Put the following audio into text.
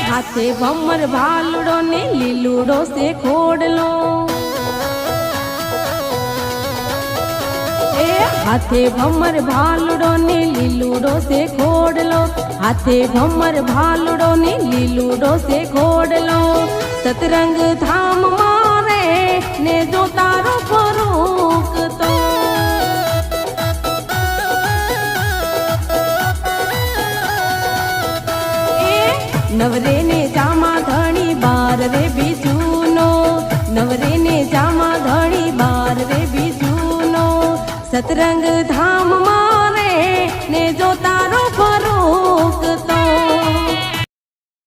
हाथे भमर भालड़ो ने लीलूड़ो से खोडलो हाथे भमर भालड़ो ने लीलूड़ो से खोडलो हाथे भमर भालड़ो ने लीलूड़ो से खोडलो सतरंग धाम मारे ने जो तारो फरूक तो नवरे ने जामा धणी बार रे बीजूनो नवरे ने जामा धणी बार रे बीजूनो सतरंग धाम